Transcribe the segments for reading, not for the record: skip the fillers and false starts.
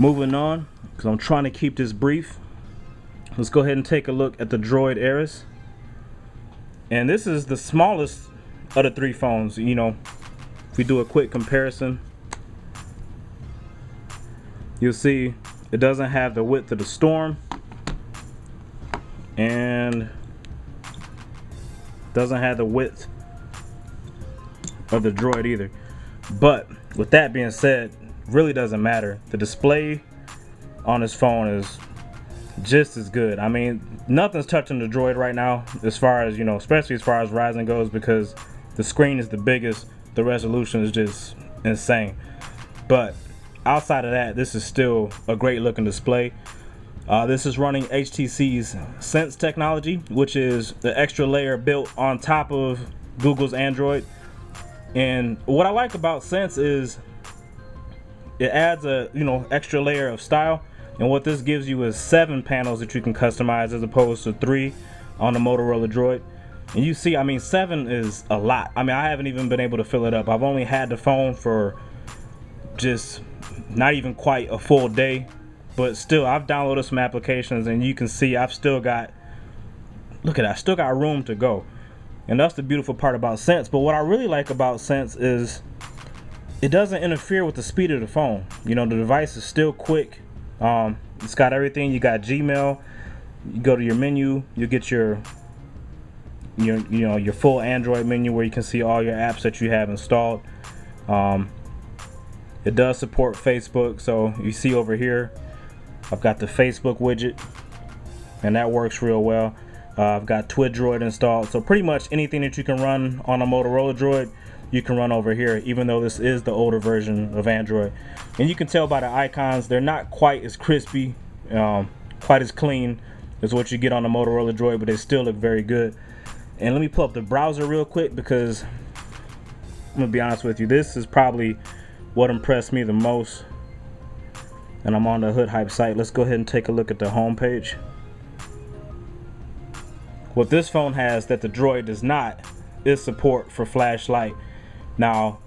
moving on, because I'm trying to keep this brief, let's go ahead and take a look at the Droid Eris. And this is the smallest of the three phones. You know, if we do a quick comparison, you'll see it doesn't have the width of the Storm and doesn't have the width of the Droid either. But with that being said, really doesn't matter. The display on this phone is just as good. I mean, nothing's touching the Droid right now as far as, you know, especially as far as Ryzen goes, because the screen is the biggest, the resolution is just insane. But outside of that, this is still a great looking display. This is running HTC's Sense technology, which is the extra layer built on top of Google's Android. And what I like about Sense is it adds a, you know, extra layer of style. And what this gives you is 7 panels that you can customize as opposed to 3 on the Motorola Droid. And you see, I mean, 7 is a lot. I mean, I haven't even been able to fill it up. I've only had the phone for just not even quite a full day, but still I've downloaded some applications and you can see I've still got, look at that, I still got room to go. And that's the beautiful part about Sense. But what I really like about Sense is it doesn't interfere with the speed of the phone. You know, the device is still quick. It's got everything. You got Gmail. You go to your menu, you get your full Android menu where you can see all your apps that you have installed. It does support Facebook, so you see over here I've got the Facebook widget, and that works real well. I've got TwidDroid installed, so pretty much anything that you can run on a Motorola Droid you can run over here, even though this is the older version of Android. And you can tell by the icons, they're not quite as crispy, quite as clean as what you get on the Motorola Droid, but they still look very good. And let me pull up the browser real quick, because I'm gonna be honest with you, this is probably what impressed me the most. And I'm on the Hood Hype site. Let's go ahead and take a look at the home page. What this phone has that the Droid does not is support for flashlight. Now,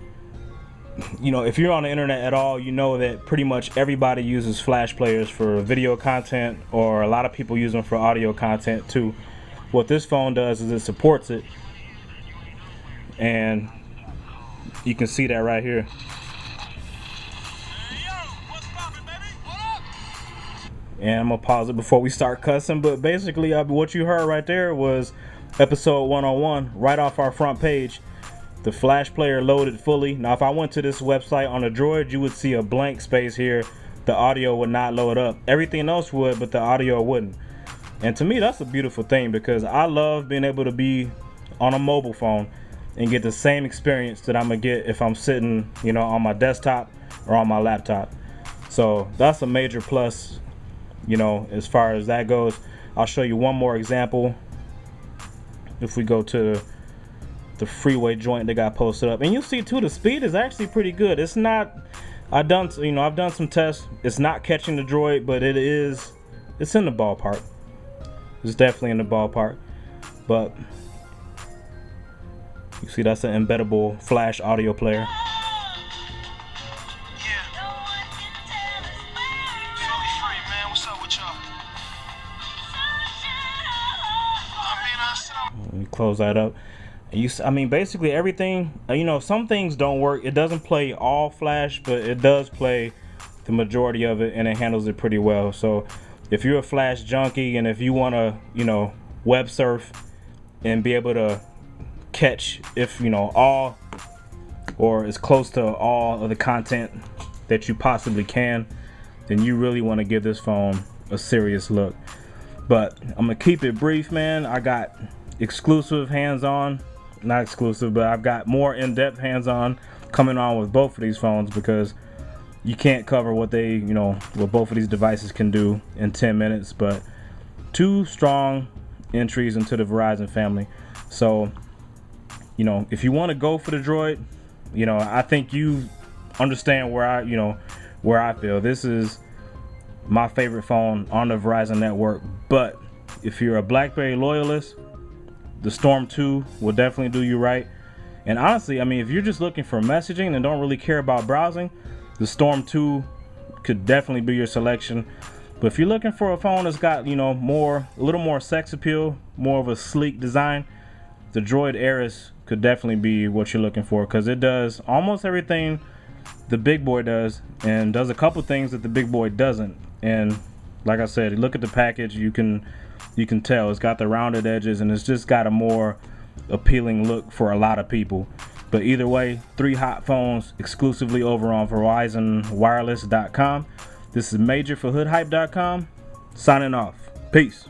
you know, if you're on the internet at all, you know that pretty much everybody uses flash players for video content, or a lot of people use them for audio content too. What this phone does is it supports it, and you can see that right here. And I'm gonna pause it before we start cussing, but basically what you heard right there was episode 101 right off our front page. The flash player loaded fully. Now if I went to this website on the Droid, you would see a blank space here. The audio would not load up. Everything else would, but the audio wouldn't. And to me, that's a beautiful thing, because I love being able to be on a mobile phone and get the same experience that I'm gonna get if I'm sitting, you know, on my desktop or on my laptop. So that's a major plus, you know, as far as that goes. I'll show you one more example. If we go to the freeway joint that got posted up, and you'll see too, the speed is actually pretty good. It's not, I've done some tests. It's not catching the Droid, but it's in the ballpark. It's definitely in the ballpark. But you see, that's an embeddable flash audio player. Let me close that up. I mean, basically everything, you know, some things don't work. It doesn't play all flash, but it does play the majority of it, and it handles it pretty well. So if you're a flash junkie, and if you want to, you know, web surf and be able to catch, if you know, all or as close to all of the content that you possibly can, then you really want to give this phone a serious look. But I'm gonna keep it brief, man. I got exclusive hands-on, not exclusive, but I've got more in-depth hands-on coming on with both of these phones, because you can't cover what both of these devices can do in 10 minutes. But 2 strong entries into the Verizon family. So, you know, if you want to go for the Droid, you know, I think you understand where I feel. This is my favorite phone on the Verizon network. But if you're a Blackberry loyalist, the Storm 2 will definitely do you right. And honestly, I mean, if you're just looking for messaging and don't really care about browsing, the Storm 2 could definitely be your selection. But if you're looking for a phone that's got, you know, a little more sex appeal, more of a sleek design, the Droid Eris could definitely be what you're looking for, because it does almost everything the big boy does, and does a couple things that the big boy doesn't. And like I said, look at the package, you can tell it's got the rounded edges, and it's just got a more appealing look for a lot of people. But either way, 3 hot phones exclusively over on VerizonWireless.com. This is Major for HoodHype.com, signing off. Peace.